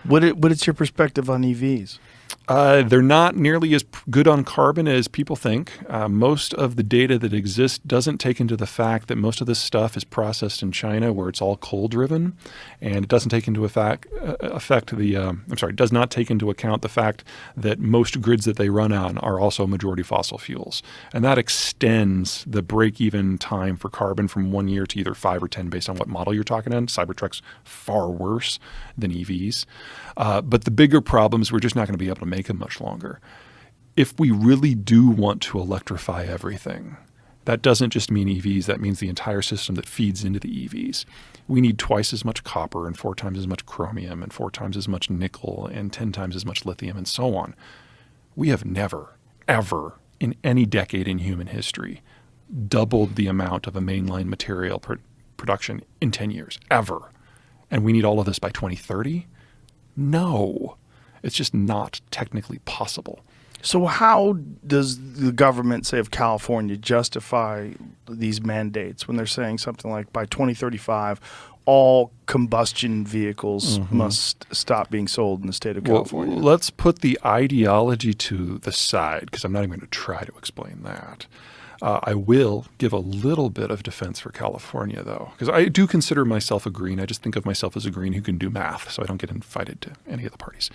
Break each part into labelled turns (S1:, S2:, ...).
S1: What is your perspective on EVs?
S2: They're not nearly as good on carbon as people think. Most of the data that exists doesn't take into the fact that most of this stuff is processed in China, where it's all coal-driven, and it doesn't take into does not take into account the fact that most grids that they run on are also majority fossil fuels, and that extends the break-even time for carbon from 1 year to either 5 or 10, based on what model you're talking on. Cybertruck's far worse than EVs, but the bigger problem is we're just not going to be able to make them much longer. If we really do want to electrify everything, that doesn't just mean EVs, that means the entire system that feeds into the EVs. We need twice as much copper and 4 times as much chromium and 4 times as much nickel and 10 times as much lithium and so on. We have never, ever in any decade in human history doubled the amount of a mainline material production in 10 years, ever. And we need all of this by 2030? No. It's just not technically possible.
S1: So how does the government, say of California, justify these mandates when they're saying something like by 2035, all combustion vehicles must stop being sold in the state of California?
S2: Well, let's put the ideology to the side, because I'm not even going to try to explain that. I will give a little bit of defense for California, though, because I do consider myself a green. I just think of myself as a green who can do math, so I don't get invited to any of the parties.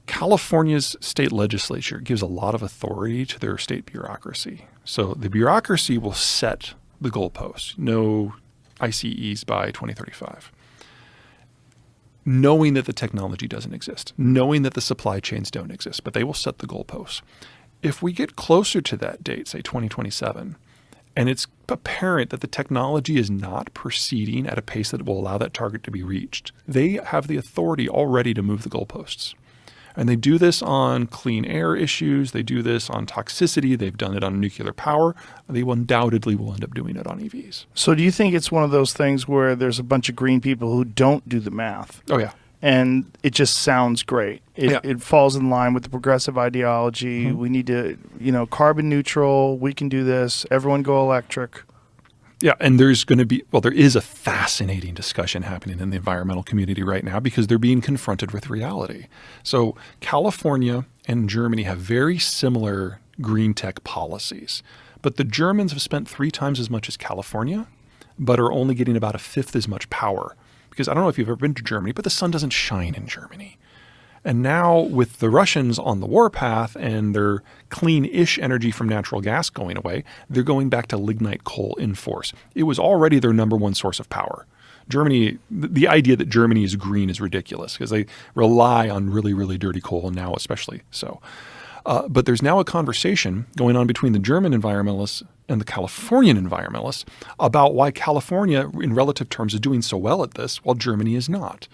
S2: California's state legislature gives a lot of authority to their state bureaucracy. So the bureaucracy will set the goalposts. No ICEs by 2035. Knowing that the technology doesn't exist, knowing that the supply chains don't exist, but they will set the goalposts. If we get closer to that date, say 2027, and it's apparent that the technology is not proceeding at a pace that will allow that target to be reached, they have the authority already to move the goalposts. And they do this on clean air issues. They do this on toxicity. They've done it on nuclear power. They undoubtedly will end up doing it on EVs.
S1: So do you think it's one of those things where there's a bunch of green people who don't do the math?
S2: Oh, yeah.
S1: And it just sounds great. It falls in line with the progressive ideology. We need to, carbon neutral. We can do this. Everyone go electric.
S2: Yeah, and there is a fascinating discussion happening in the environmental community right now because they're being confronted with reality. So California and Germany have very similar green tech policies, but the Germans have spent 3 times as much as California, but are only getting about 1/5 as much power. Because I don't know if you've ever been to Germany, but the sun doesn't shine in Germany. And now with the Russians on the warpath and their clean-ish energy from natural gas going away, they're going back to lignite coal in force. It was already their number 1 source of power. Germany, the idea that Germany is green is ridiculous because they rely on really, really dirty coal, and now especially so. But there's now a conversation going on between the German environmentalists and the Californian environmentalists about why California, in relative terms, is doing so well at this while Germany is not.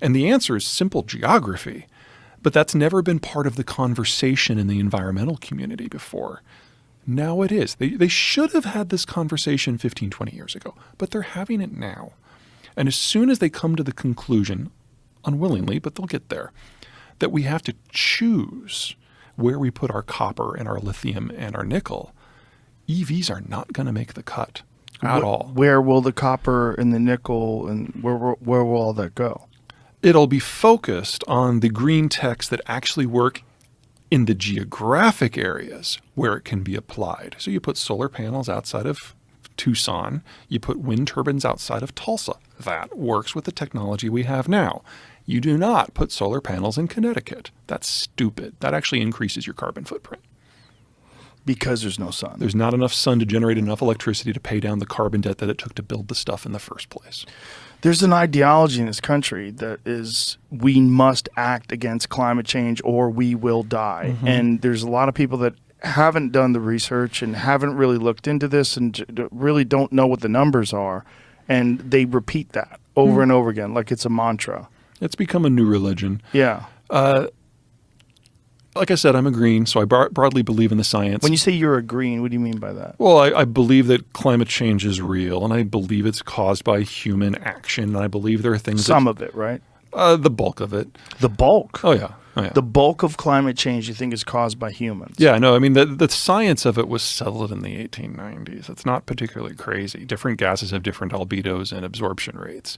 S2: And the answer is simple geography. But that's never been part of the conversation in the environmental community before. Now it is. They should have had this conversation 15, 20 years ago, but they're having it now. And as soon as they come to the conclusion, unwillingly, but they'll get there, that we have to choose where we put our copper and our lithium and our nickel, EVs are not going to make the cut at all.
S1: Where will the copper and the nickel and where will all that go?
S2: It'll be focused on the green techs that actually work in the geographic areas where it can be applied. So you put solar panels outside of Tucson, you put wind turbines outside of Tulsa. That works with the technology we have now. You do not put solar panels in Connecticut. That's stupid. That actually increases your carbon footprint.
S1: Because there's no sun.
S2: There's not enough sun to generate enough electricity to pay down the carbon debt that it took to build the stuff in the first place.
S1: There's an ideology in this country that is we must act against climate change or we will die. And there's a lot of people that haven't done the research and haven't really looked into this and really don't know what the numbers are. And they repeat that over and over again like it's a mantra.
S2: It's become a new religion.
S1: Yeah.
S2: Like I said, I'm a green, so I broadly believe in the science.
S1: When you say you're a green, what do you mean by that?
S2: Well, I believe that climate change is real, and I believe it's caused by human action, and I believe there are things
S1: Some of it, right?
S2: The bulk of it.
S1: The bulk?
S2: Oh, yeah.
S1: The bulk of climate change you think is caused by humans?
S2: Yeah, no, I mean, the science of it was settled in the 1890s. It's not particularly crazy. Different gases have different albedos and absorption rates.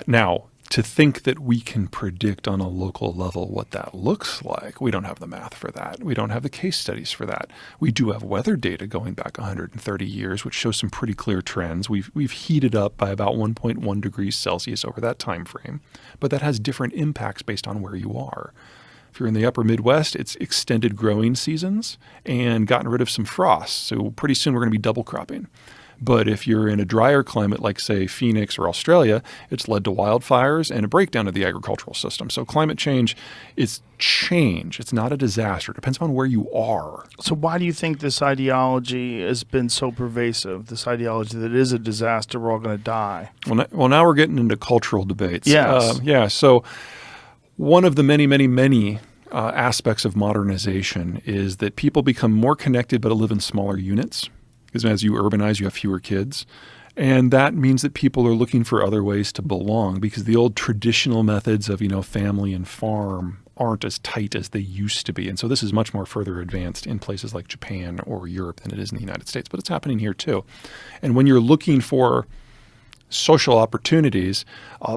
S2: Now, to think that we can predict on a local level what that looks like, we don't have the math for that. We don't have the case studies for that. We do have weather data going back 130 years, which shows some pretty clear trends. We've heated up by about 1.1 degrees Celsius over that time frame, but that has different impacts based on where you are. If you're in the upper Midwest, it's extended growing seasons and gotten rid of some frost. So pretty soon we're going to be double cropping. But if you're in a drier climate like, say, Phoenix or Australia, it's led to wildfires and a breakdown of the agricultural system. So climate change is change. It's not a disaster. It depends on where you are.
S1: So why do you think this ideology has been so pervasive, this ideology that it is a disaster, we're all going to die?
S2: Well, now we're getting into cultural debates.
S1: Yes.
S2: So one of the many aspects of modernization is that people become more connected but live in smaller units. Because as you urbanize, you have fewer kids. And that means that people are looking for other ways to belong because the old traditional methods of, family and farm aren't as tight as they used to be. And so this is much more further advanced in places like Japan or Europe than it is in the United States. But it's happening here too. And when you're looking for social opportunities,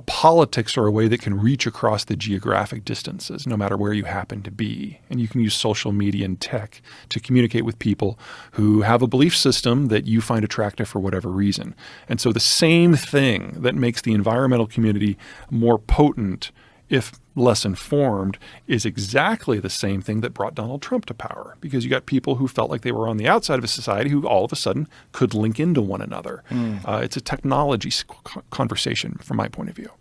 S2: politics are a way that can reach across the geographic distances, no matter where you happen to be. And you can use social media and tech to communicate with people who have a belief system that you find attractive for whatever reason. And so the same thing that makes the environmental community more potent, if less informed, is exactly the same thing that brought Donald Trump to power, because you got people who felt like they were on the outside of a society who all of a sudden could link into one another. It's a technology conversation from my point of view.